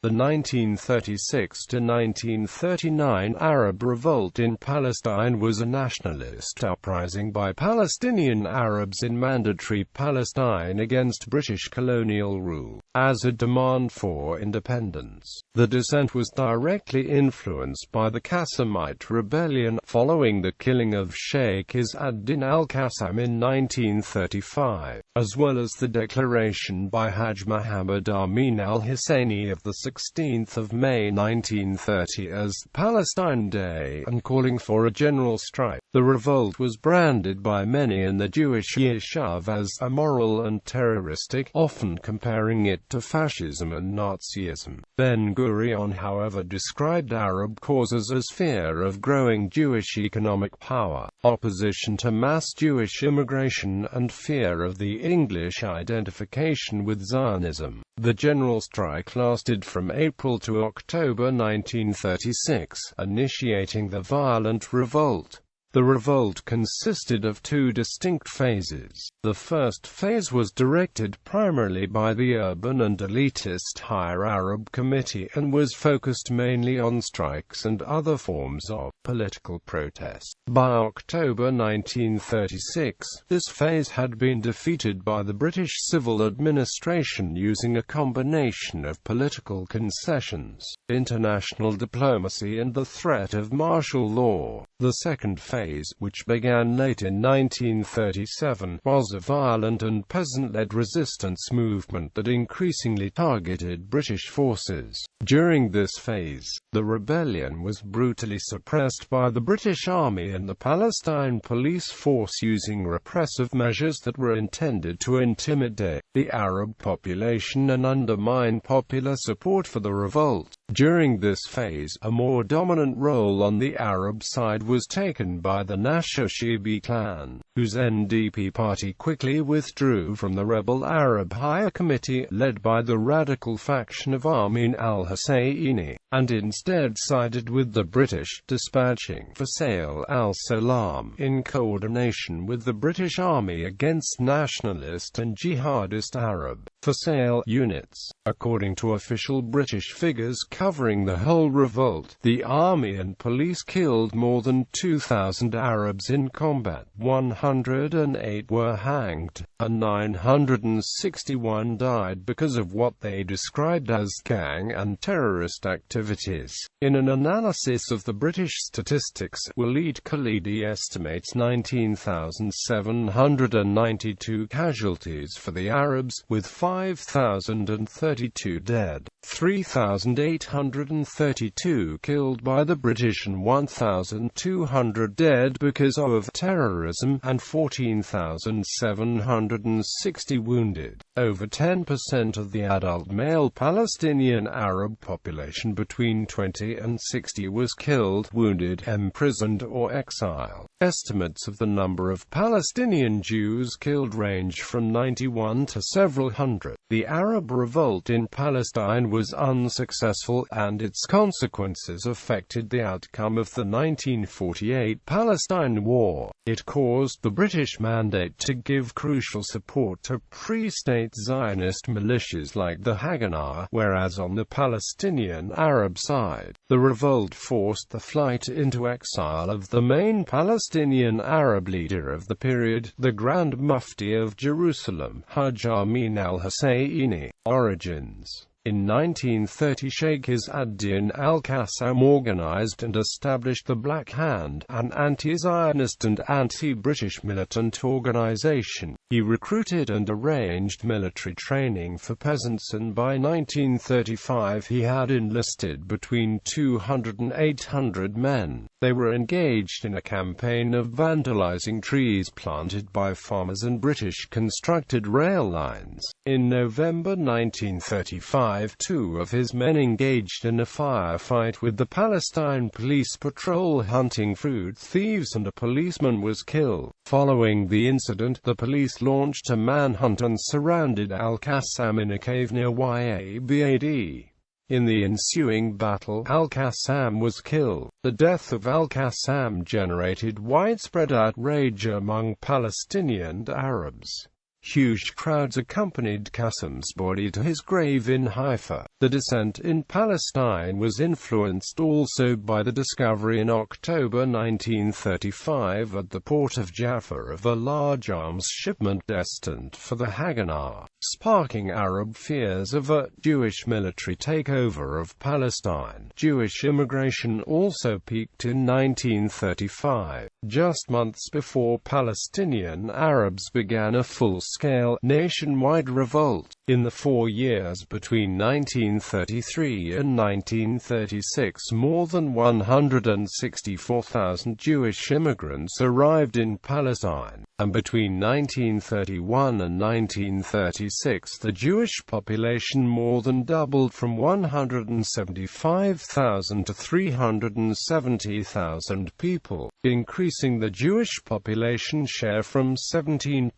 The 1936–1939 Arab Revolt in Palestine was a nationalist uprising by Palestinian Arabs in Mandatory Palestine against British colonial rule, as a demand for independence. The dissent was directly influenced by the Qassamite rebellion, following the killing of Sheikh Izz al-Qassam in 1935, as well as the declaration by Hajj Mohammad Amin al-Husseini of the 16th of May 1930 as Palestine Day, and calling for a general strike. The revolt was branded by many in the Jewish Yishuv as immoral and terroristic, often comparing it to fascism and Nazism. Gurion, however, described Arab causes as fear of growing Jewish economic power, opposition to mass Jewish immigration, and fear of the English identification with Zionism. The general strike lasted from April to October 1936, initiating the violent revolt. The revolt consisted of two distinct phases. The first phase was directed primarily by the urban and elitist Higher Arab Committee and was focused mainly on strikes and other forms of political protest. By October 1936, this phase had been defeated by the British civil administration using a combination of political concessions, international diplomacy and the threat of martial law. The second phase, which began late in 1937, was a violent and peasant-led resistance movement that increasingly targeted British forces. During this phase, the rebellion was brutally suppressed by the British Army and the Palestine police force using repressive measures that were intended to intimidate the Arab population and undermine popular support for the revolt. During this phase, a more dominant role on the Arab side was taken by the Nashashibi clan, whose NDP party quickly withdrew from the rebel Arab Higher Committee, led by the radical faction of Amin al-Husayni, and instead sided with the British, dispatching Fasel al-Salam in coordination with the British Army against nationalist and jihadist Arab Fasel units. According to official British figures covering the whole revolt, the army and police killed more than 2,000 Arabs in combat, 108 were hanged, and 961 died because of what they described as gang and terrorist activities. In an analysis of the British statistics, Walid Khalidi estimates 19,792 casualties for the Arabs, with 5,032 dead, 3,832 killed by the British and 1,200 dead because of terrorism, and 14,760 wounded. Over 10% of the adult male Palestinian Arab population between 20 and 60 was killed, wounded, imprisoned or exiled. Estimates of the number of Palestinian Jews killed range from 91 to several hundred. The Arab revolt in Palestine was unsuccessful, and its consequences affected the outcome of the 1948 Palestine War. It caused the British Mandate to give crucial support to pre-state Zionist militias like the Haganah, whereas on the Palestinian Arab side, the revolt forced the flight into exile of the main Palestinian Arab leader of the period, the Grand Mufti of Jerusalem, Hajj Amin al-Husayni. Origins. In 1930, Sheikh Izz al-Qassam organized and established the Black Hand, an anti-Zionist and anti-British militant organization. He recruited and arranged military training for peasants, and by 1935 he had enlisted between 200 and 800 men. They were engaged in a campaign of vandalizing trees planted by farmers and British-constructed rail lines. In November 1935, two of his men engaged in a firefight with the Palestine police patrol hunting fruit thieves, and a policeman was killed. Following the incident, the police launched a manhunt and surrounded al-Qassam in a cave near Yabad. In the ensuing battle, al-Qassam was killed. The death of al-Qassam generated widespread outrage among Palestinian Arabs. Huge crowds accompanied Qassam's body to his grave in Haifa. The dissent in Palestine was influenced also by the discovery in October 1935 at the port of Jaffa of a large arms shipment destined for the Haganah, sparking Arab fears of a Jewish military takeover of Palestine. Jewish immigration also peaked in 1935, just months before Palestinian Arabs began a full-scale, nationwide revolt. In the 4 years between 1933 and 1936, more than 164,000 Jewish immigrants arrived in Palestine, and between 1931 and 1936 the Jewish population more than doubled from 175,000 to 370,000 people, increasing the Jewish population share from 17%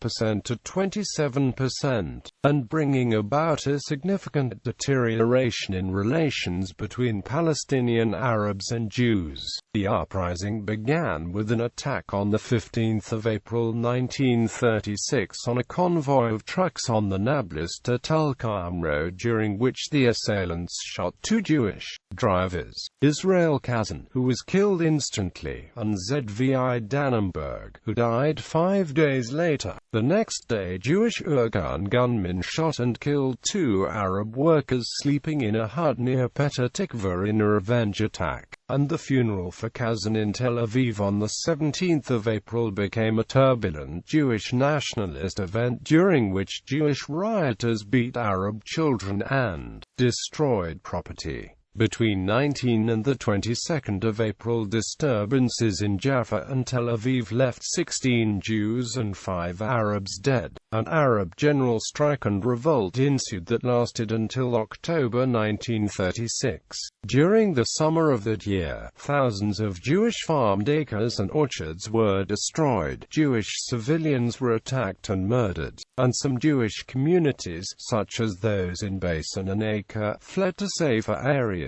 to 27%, and bringing about a significant deterioration in relations between Palestinian Arabs and Jews. The uprising began with an attack on 15 April 1936 on a convoy of trucks on the Nablus to al-Qassam road, during which the assailants shot 2 Jewish drivers, Israel Kazan, who was killed instantly, and Zvi Dannenberg, who died 5 days later. The next day, Jewish gunmen shot and killed 2 Arab workers sleeping in a hut near Petah Tikva in a revenge attack, and the funeral for Kazan in Tel Aviv on 17 April became a turbulent Jewish nationalist event during which Jewish rioters beat Arab children and destroyed property. Between 19 and the 22nd of April, disturbances in Jaffa and Tel Aviv left 16 Jews and 5 Arabs dead. An Arab general strike and revolt ensued that lasted until October 1936. During the summer of that year, thousands of Jewish farmed acres and orchards were destroyed, Jewish civilians were attacked and murdered, and some Jewish communities, such as those in Basin and Acre, fled to safer areas.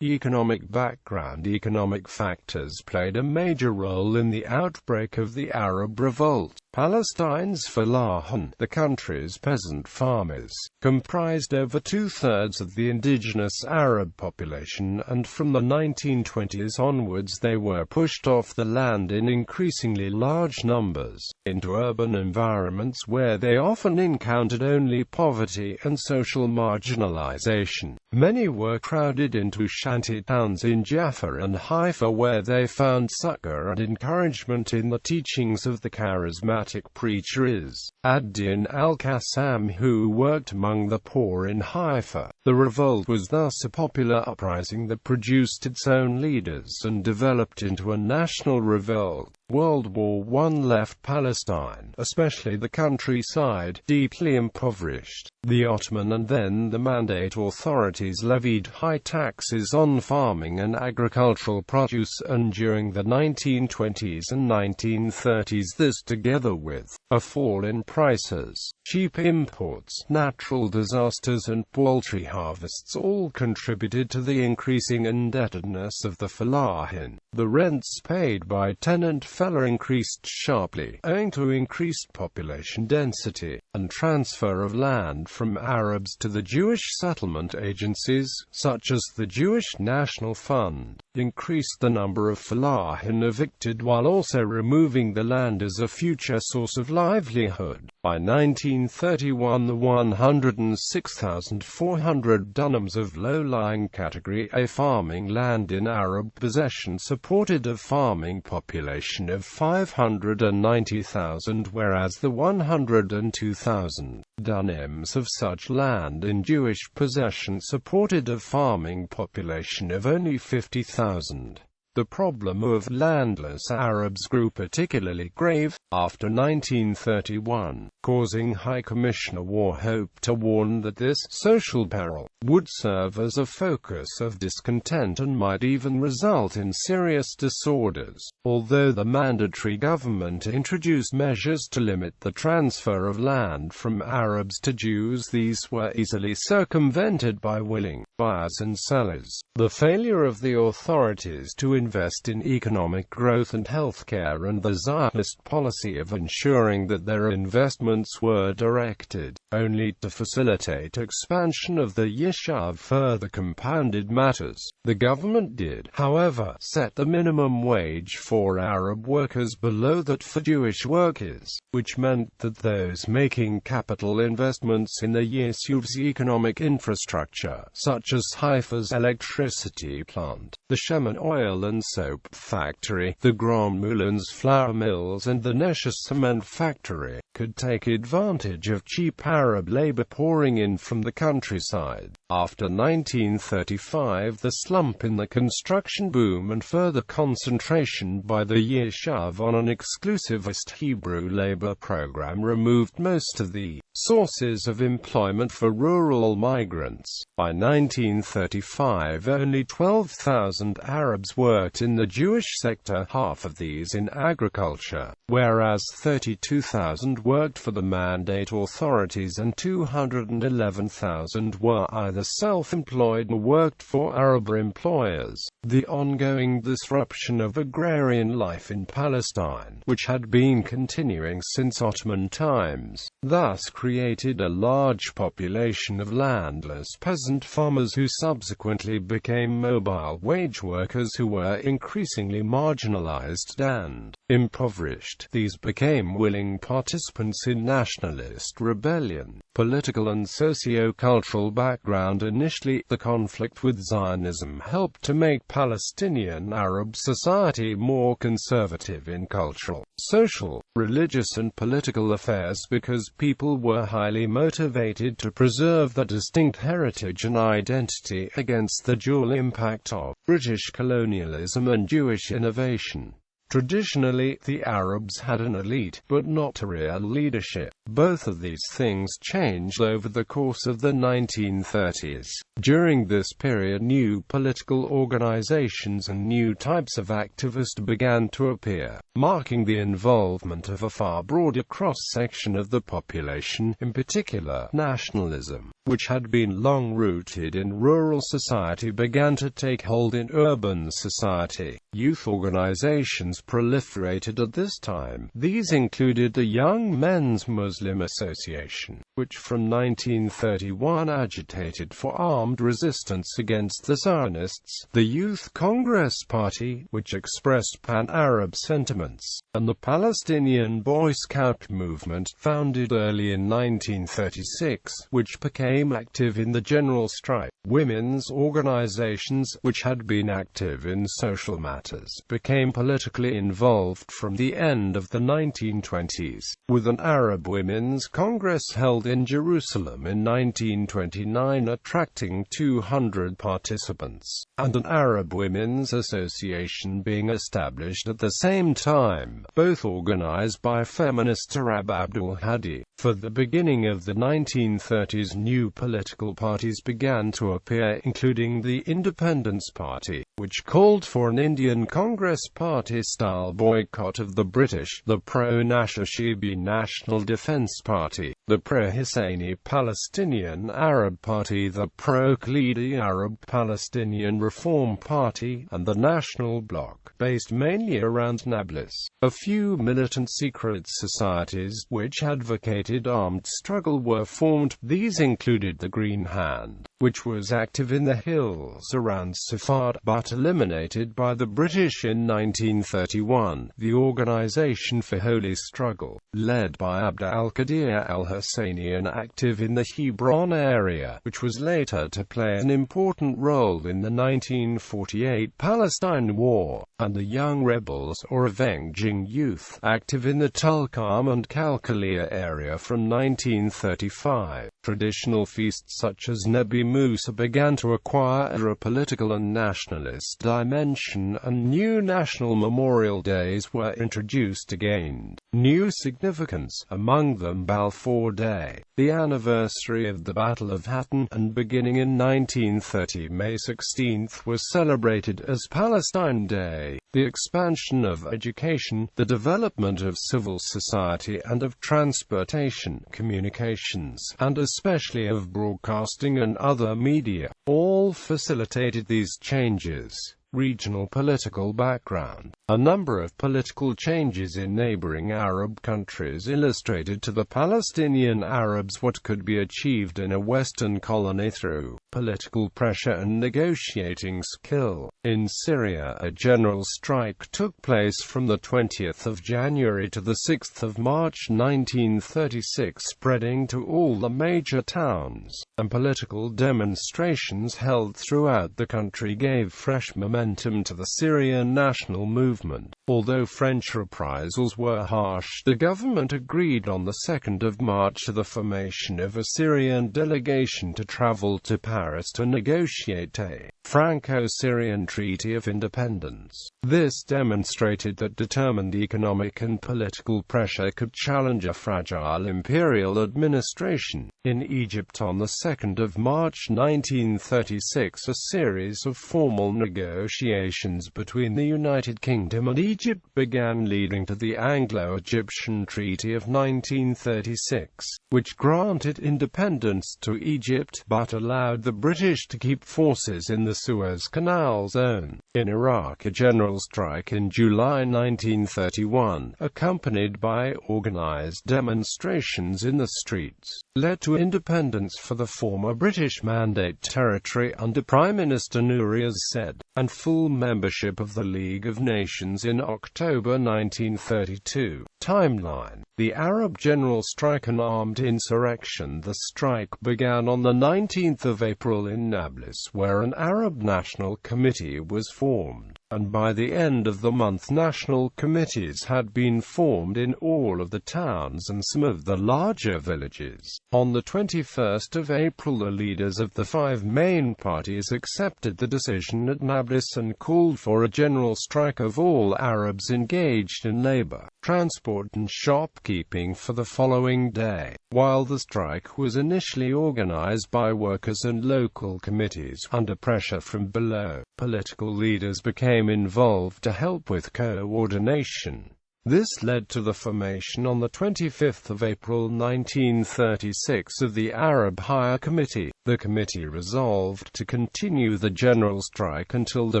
Economic background. Economic factors played a major role in the outbreak of the Arab Revolt. Palestine's Fallahin, the country's peasant farmers, comprised over 2/3 of the indigenous Arab population, and from the 1920s onwards they were pushed off the land in increasingly large numbers, into urban environments where they often encountered only poverty and social marginalization. Many were crowded into shanty towns in Jaffa and Haifa, where they found succor and encouragement in the teachings of the charismatic preacher Izz ad-Din al-Qassam, who worked among the poor in Haifa. The revolt was thus a popular uprising that produced its own leaders and developed into a national revolt. World War I left Palestine, especially the countryside, deeply impoverished. The Ottoman and then the Mandate authorities levied high taxes on farming and agricultural produce, and during the 1920s and 1930s, this, together with a fall in prices, cheap imports, natural disasters and paltry harvests, all contributed to the increasing indebtedness of the Fallahin. The rents paid by tenant fella increased sharply, owing to increased population density, and transfer of land from Arabs to the Jewish settlement agencies, such as the Jewish National Fund, increased the number of Fallahin evicted while also removing the land as a future source of livelihood. By 1931, the 106,400 dunams of low-lying Category A farming land in Arab possession supported a farming population of 590,000, whereas the 102,000 dunams of such land in Jewish possession supported a farming population of only 50,000. The problem of landless Arabs grew particularly grave after 1931, causing High Commissioner Warhope to warn that this social peril would serve as a focus of discontent and might even result in serious disorders. Although the mandatory government introduced measures to limit the transfer of land from Arabs to Jews, these were easily circumvented by willing buyers and sellers. The failure of the authorities to invest in economic growth and healthcare, and the Zionist policy of ensuring that their investments were directed only to facilitate expansion of the Yishuv further compounded matters. The government did, however, set the minimum wage for Arab workers below that for Jewish workers, which meant that those making capital investments in the Yishuv's economic infrastructure, such as Haifa's electricity plant, the Shemen oil and soap factory, the Grand Moulin's flour mills and the Nesha cement factory, could take advantage of cheap Arab labor pouring in from the countryside. After 1935, the slump in the construction boom and further concentration by the Yishuv on an exclusivist Hebrew labor program removed most of the sources of employment for rural migrants. By 1935, only 12,000 Arabs worked in the Jewish sector, half of these in agriculture, whereas 32,000 worked for the mandate authorities and 211,000 were either self-employed or worked for Arab employers. The ongoing disruption of agrarian life in Palestine, which had been continuing since Ottoman times, thus created a large population of landless peasant farmers who subsequently became mobile wage workers who were increasingly marginalized and impoverished. These became willing participants in nationalist rebellion. Political and socio-cultural background. Initially, the conflict with Zionism helped to make Palestinian Arab society more conservative in cultural, social, religious and political affairs because people were highly motivated to preserve their distinct heritage and identity against the dual impact of British colonialism and Jewish innovation. Traditionally, the Arabs had an elite, but not a real leadership. Both of these things changed over the course of the 1930s. During this period, new political organizations and new types of activists began to appear, marking the involvement of a far broader cross-section of the population, in particular, nationalism, which had been long rooted in rural society, began to take hold in urban society. Youth organizations proliferated at this time. These included the Young Men's Muslim Association, which from 1931 agitated for armed resistance against the Zionists, the Youth Congress Party, which expressed pan-Arab sentiments, and the Palestinian Boy Scout movement, founded early in 1936, which became active in the General Strike. Women's organizations, which had been active in social matters, became politically involved from the end of the 1920s, with an Arab Women's Congress held in Jerusalem in 1929 attracting 200 participants, and an Arab Women's Association being established at the same time, both organized by feminist Arab Abdul Hadi. For the beginning of the 1930s, new political parties began to appear, including the Independence Party, which called for an Indian Congress Party-style boycott of the British, the pro-Nashashibi National Defense Party, the pro-Husseini Palestinian Arab Party, the pro-Khalidi Arab Palestinian Reform Party, and the National Bloc, based mainly around Nablus. A few militant secret societies, which advocated armed struggle, were formed. These included the Green Hand, which was active in the hills around Safad, but eliminated by the British in 1931, the Organization for Holy Struggle, led by Abd al-Qadir al-Husseini, and active in the Hebron area, which was later to play an important role in the 1948 Palestine War, and the Young Rebels, or Avenging Youth, active in the Tulkarm and Kalkalia area from 1935. Traditional feasts such as Nebi Musa began to acquire a political and nationalist dimension, and new national memorial days were introduced again. New significance, among them Balfour Day, the anniversary of the Battle of Hattin, and beginning in 1930 May 16th was celebrated as Palestine Day. the expansion of education, the development of civil society and of transportation, communications, and especially of broadcasting and other media, all facilitated these changes. Regional political background. A number of political changes in neighboring Arab countries illustrated to the Palestinian Arabs what could be achieved in a Western colony through political pressure and negotiating skill. In Syria, a general strike took place from the 20th of January to the 6th of March 1936, spreading to all the major towns, and political demonstrations held throughout the country gave fresh momentum to the Syrian national movement. Although French reprisals were harsh, the government agreed on the 2nd of March to the formation of a Syrian delegation to travel to Paris to negotiate a Franco-Syrian Treaty of Independence. This demonstrated that determined economic and political pressure could challenge a fragile imperial administration. In Egypt on the 2nd of March 1936, a series of formal negotiations between the United Kingdom and Egypt began, leading to the Anglo-Egyptian Treaty of 1936, which granted independence to Egypt, but allowed the British to keep forces in the Suez Canal zone. In Iraq, a general strike in July 1931, accompanied by organized demonstrations in the streets, led to independence for the former British Mandate territory under Prime Minister Nouri Said, and full membership of the League of Nations in October 1932. Timeline. The Arab General Strike, an armed insurrection. The strike began on the 19th of April in Nablus, where an Arab National Committee was formed, and by the end of the month national committees had been formed in all of the towns and some of the larger villages. On the 21st of April, the leaders of the 5 main parties accepted the decision at Nablus and called for a general strike of all Arabs engaged in labor, transport and shopkeeping for the following day. While the strike was initially organized by workers and local committees, under pressure from below, political leaders became involved to help with coordination. This led to the formation on the 25th of April 1936 of the Arab Higher Committee. The committee resolved to continue the general strike until the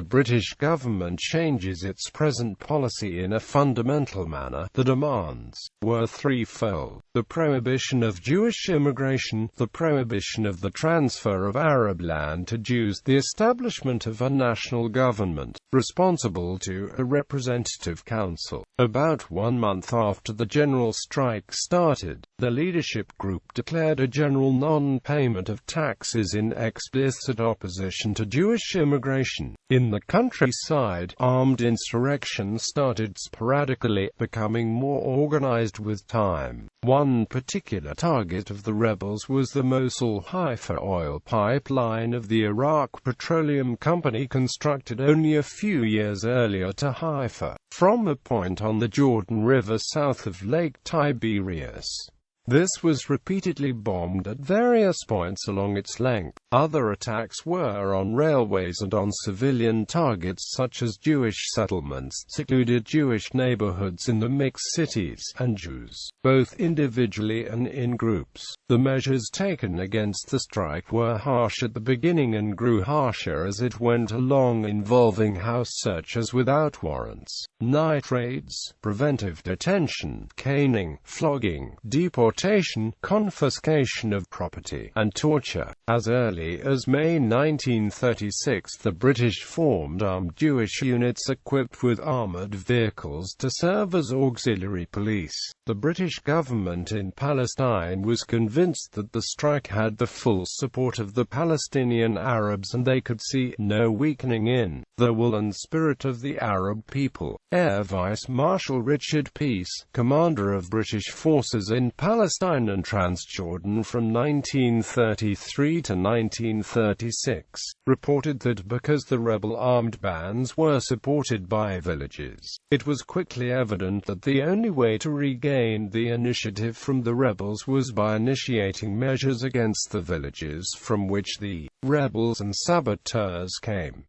British government changes its present policy in a fundamental manner. The demands were threefold: the prohibition of Jewish immigration, the prohibition of the transfer of Arab land to Jews, the establishment of a national government, responsible to a representative council. About 1 month after the general strike started, the leadership group declared a general non-payment of taxes in explicit opposition to Jewish immigration. In the countryside, armed insurrection started sporadically, becoming more organized with time. One particular target of the rebels was the Mosul-Haifa oil pipeline of the Iraq Petroleum Company, constructed only a few years earlier to Haifa, from a point on the Jordan River south of Lake Tiberias. This was repeatedly bombed at various points along its length. Other attacks were on railways and on civilian targets such as Jewish settlements, secluded Jewish neighborhoods in the mixed cities, and Jews, both individually and in groups. The measures taken against the strike were harsh at the beginning and grew harsher as it went along, involving house searches without warrants, night raids, preventive detention, caning, flogging, deportation, confiscation of property, and torture. As early as May 1936, the British formed armed Jewish units equipped with armored vehicles to serve as auxiliary police. The British government in Palestine was convinced that the strike had the full support of the Palestinian Arabs, and they could see no weakening in the will and spirit of the Arab people. Air Vice Marshal Richard Peace, commander of British forces in Palestine and Transjordan from 1933 to 1936, reported that because the rebel armed bands were supported by villages, it was quickly evident that the only way to regain the initiative from the rebels was by initiating measures against the villages from which the rebels and saboteurs came.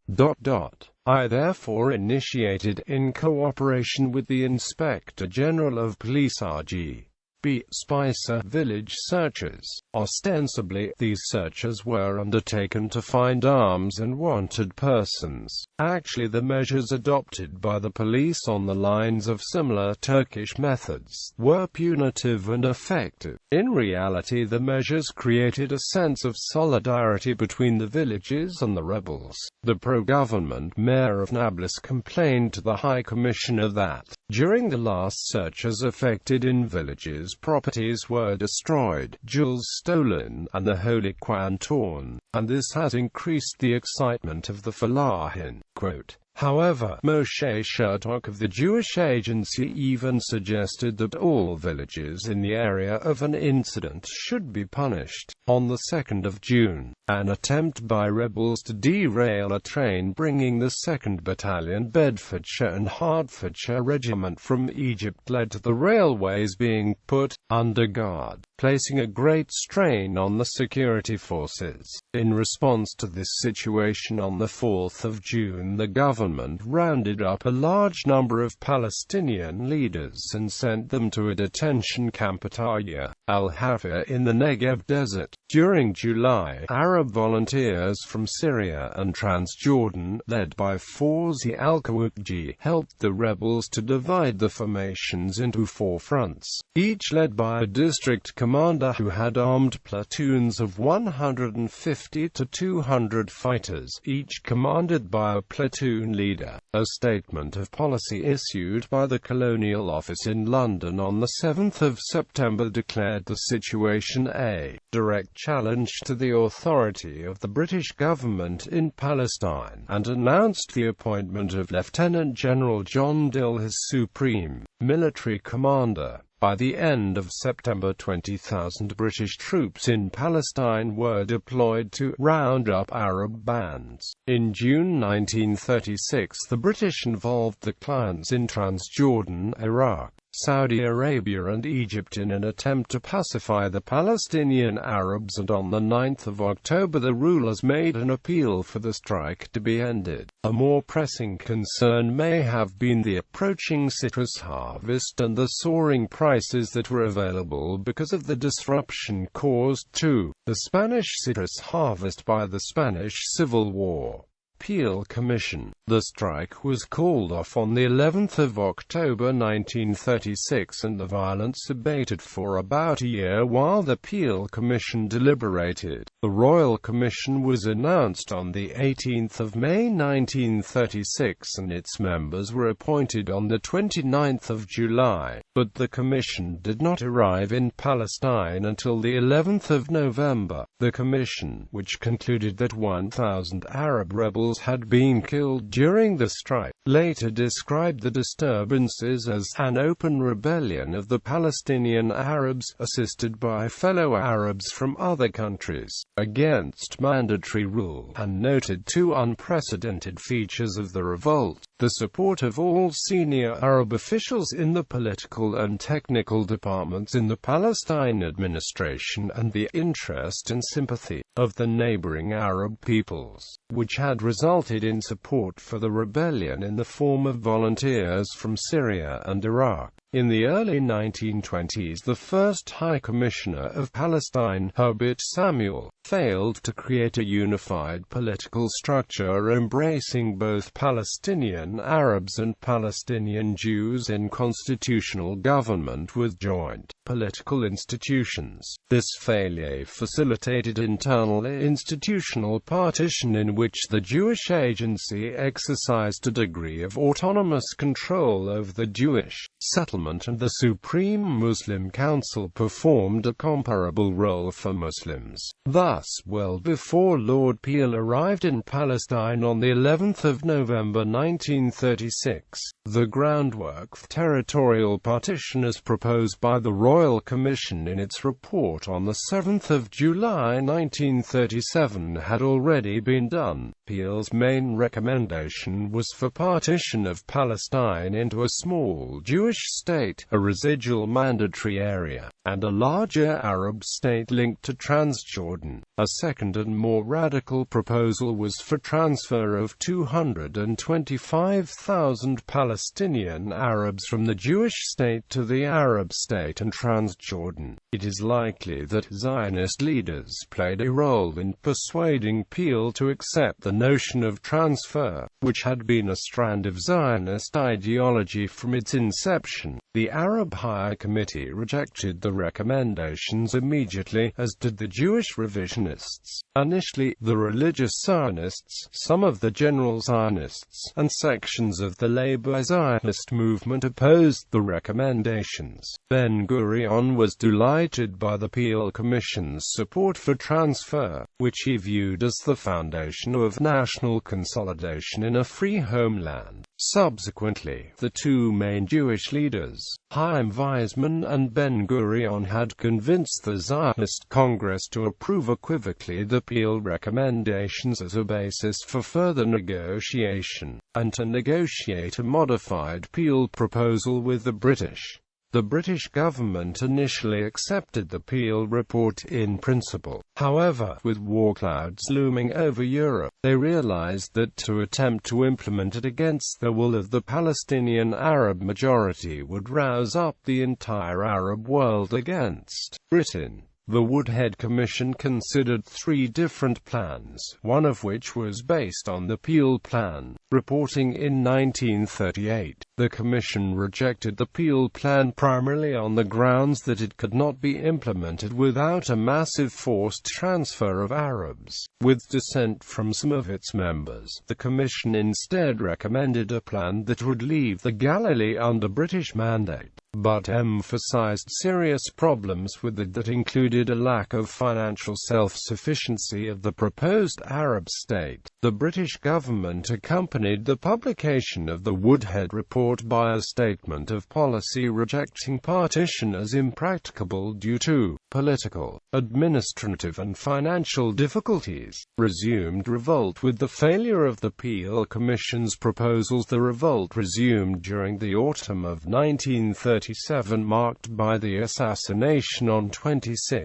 I therefore initiated, in cooperation with the Inspector General of Police R.G.B. Spicer, village searches. Ostensibly, these searches were undertaken to find arms and wanted persons. Actually, the measures adopted by the police on the lines of similar Turkish methods were punitive and effective. In reality, the measures created a sense of solidarity between the villages and the rebels. The pro-government mayor of Nablus complained to the High Commissioner that, during the last searches effected in villages, properties were destroyed, jewels stolen, and the Holy Quran torn, and this has increased the excitement of the Falahin. Quote, however, Moshe Shertok of the Jewish Agency even suggested that all villages in the area of an incident should be punished. On the 2nd of June, an attempt by rebels to derail a train bringing the 2nd Battalion Bedfordshire and Hertfordshire Regiment from Egypt led to the railways being put under guard, placing a great strain on the security forces. In response to this situation, on the 4th of June, the government rounded up a large number of Palestinian leaders and sent them to a detention camp at Arya al-Hafir in the Negev desert. During July, Arab volunteers from Syria and Transjordan, led by Fawzi al-Kawakji, helped the rebels to divide the formations into 4 fronts, each led by a district commander who had armed platoons of 150 to 200 fighters, each commanded by a platoon leader. A statement of policy issued by the Colonial Office in London on the 7th of September declared the situation a direct challenge to the authority of the British government in Palestine, and announced the appointment of Lieutenant General John Dill as Supreme Military Commander. By the end of September, 20,000 British troops in Palestine were deployed to round up Arab bands. In June 1936, the British involved the clans in Transjordan, Iraq, Saudi Arabia and Egypt in an attempt to pacify the Palestinian Arabs, and on the 9th of October the rulers made an appeal for the strike to be ended. A more pressing concern may have been the approaching citrus harvest and the soaring prices that were available because of the disruption caused to the Spanish citrus harvest by the Spanish Civil War. Peel Commission. The strike was called off on the 11th of October 1936 and the violence abated for about a year while the Peel Commission deliberated. The Royal Commission was announced on the 18th of May 1936 and its members were appointed on the 29th of July, but the Commission did not arrive in Palestine until the 11th of November. The Commission, which concluded that 1,000 Arab rebels had been killed during the strike, later described the disturbances as an open rebellion of the Palestinian Arabs, assisted by fellow Arabs from other countries, against mandatory rule, and noted 2 unprecedented features of the revolt: the support of all senior Arab officials in the political and technical departments in the Palestine administration, and the interest and sympathy of the neighboring Arab peoples, which had resulted in support for the rebellion in the form of volunteers from Syria and Iraq. In the early 1920s, the first High Commissioner of Palestine, Herbert Samuel, failed to create a unified political structure embracing both Palestinian Arabs and Palestinian Jews in constitutional government with joint political institutions. This failure facilitated internal institutional partition in which the Jewish Agency exercised a degree of autonomous control over the Jewish settlement, and the Supreme Muslim Council performed a comparable role for Muslims. Thus, well before Lord Peel arrived in Palestine on the 11th of November 1936, the groundwork for territorial partition as proposed by the Royal Commission in its report on the 7th of July 1937 had already been done. Peel's main recommendation was for partition of Palestine into a small Jewish state, a residual mandatory area, and a larger Arab state linked to Transjordan. A second and more radical proposal was for transfer of 225,000 Palestinian Arabs from the Jewish state to the Arab state and Transjordan. It is likely that Zionist leaders played a role in persuading Peel to accept the notion of transfer, which had been a strand of Zionist ideology from its inception. The Arab High Committee rejected the recommendations immediately, as did the Jewish revisionists. Initially, the religious Zionists, some of the general Zionists, and sections of the Labour Zionist movement opposed the recommendations. Ben-Gurion was delighted by the Peel Commission's support for transfer, which he viewed as the foundation of national consolidation in a free homeland. Subsequently, the two main Jewish leaders, Chaim Weizmann and Ben-Gurion, had convinced the Zionist Congress to approve equivocally the Peel recommendations as a basis for further negotiation, and to negotiate a modified Peel proposal with the British. The British government initially accepted the Peel report in principle. However, with war clouds looming over Europe, they realized that to attempt to implement it against the will of the Palestinian Arab majority would rouse up the entire Arab world against Britain. The Woodhead Commission considered three different plans, one of which was based on the Peel Plan. Reporting in 1938, the Commission rejected the Peel Plan primarily on the grounds that it could not be implemented without a massive forced transfer of Arabs. With dissent from some of its members, the Commission instead recommended a plan that would leave the Galilee under British mandate, but emphasized serious problems with it that included a lack of financial self-sufficiency of the proposed Arab state. The British government accompanied the publication of the Woodhead report by a statement of policy rejecting partition as impracticable due to political, administrative and financial difficulties. Resumed revolt. With the failure of the Peel Commission's proposals, the revolt resumed during the autumn of 1937, marked by the assassination on 26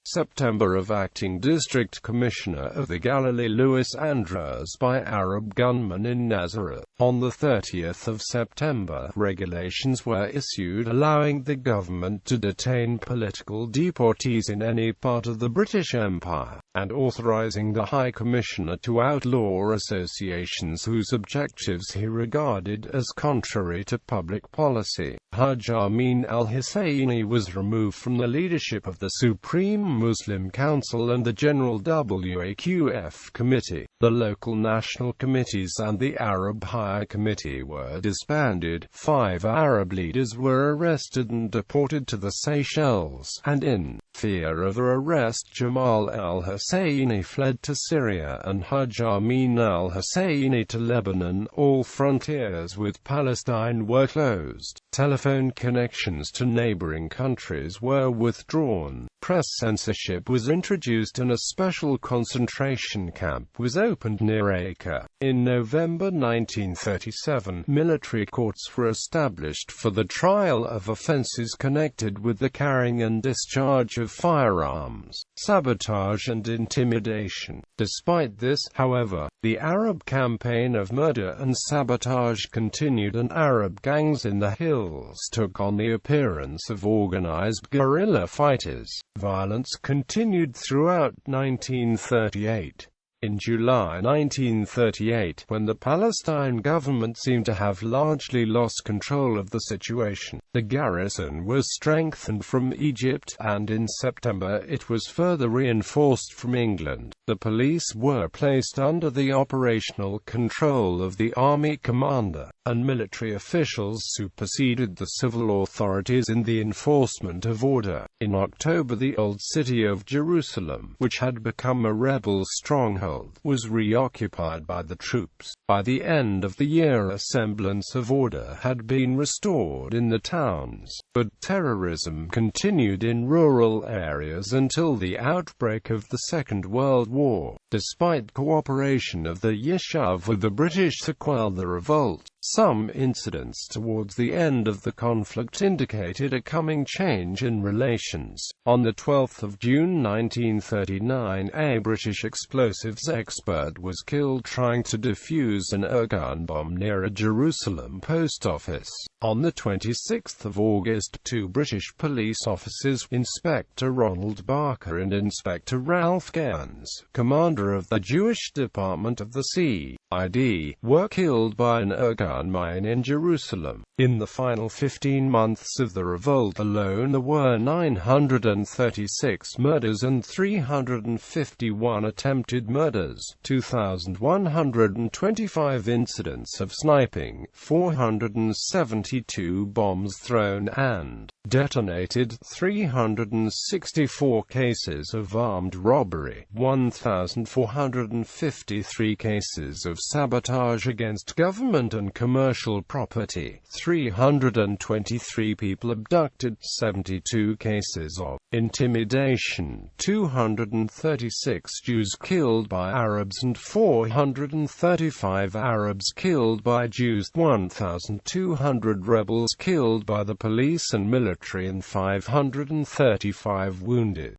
September of Acting District Commissioner of the Galilee Louis Andras by Arab gunmen in Nazareth. On the 30th of September, regulations were issued allowing the government to detain political deportees in any part of the British Empire, and authorizing the High Commissioner to outlaw associations whose objectives he regarded as contrary to public policy. Hajj Amin al-Husayni was removed from the leadership of the Supreme Muslim Council and the General Waqf Committee. The local national committees and the Arab High Committee were disbanded. 5 Arab leaders were arrested and deported to the Seychelles, and in fear of their arrest, Jamal al-Husseini fled to Syria and Hajj Amin al-Husseini to Lebanon. All frontiers with Palestine were closed. Telephone connections to neighboring countries were withdrawn. Press censorship was introduced and a special concentration camp was opened near Acre. In November 1937, military courts were established for the trial of offences connected with the carrying and discharge of firearms, sabotage and intimidation. Despite this, however, the Arab campaign of murder and sabotage continued, and Arab gangs in the hills took on the appearance of organized guerrilla fighters. Violence continued throughout 1938. In July 1938, when the Palestine government seemed to have largely lost control of the situation, the garrison was strengthened from Egypt, and in September it was further reinforced from England. The police were placed under the operational control of the army commander, and military officials superseded the civil authorities in the enforcement of order. In October, the old city of Jerusalem, which had become a rebel stronghold, was reoccupied by the troops. By the end of the year, a semblance of order had been restored in the towns, but terrorism continued in rural areas until the outbreak of the Second World War. Despite cooperation of the Yishuv with the British to quell the revolt, Some incidents towards the end of the conflict indicated a coming change in relations. On 12 June 1939, a British explosives expert was killed trying to defuse an airgun bomb near a Jerusalem post office. On 26 August, two British police officers, Inspector Ronald Barker and Inspector Ralph Gaines, commander of the Jewish Department of the C.I.D., were killed by an airgun mine in Jerusalem. In the final 15 months of the revolt alone, there were 936 murders and 351 attempted murders, 2,125 incidents of sniping, 472 bombs thrown and detonated, 364 cases of armed robbery, 1,453 cases of sabotage against government and commercial property, 323 people abducted, 72 cases of intimidation, 236 Jews killed by Arabs and 435 Arabs killed by Jews, 1,200 rebels killed by the police and military and 535 wounded.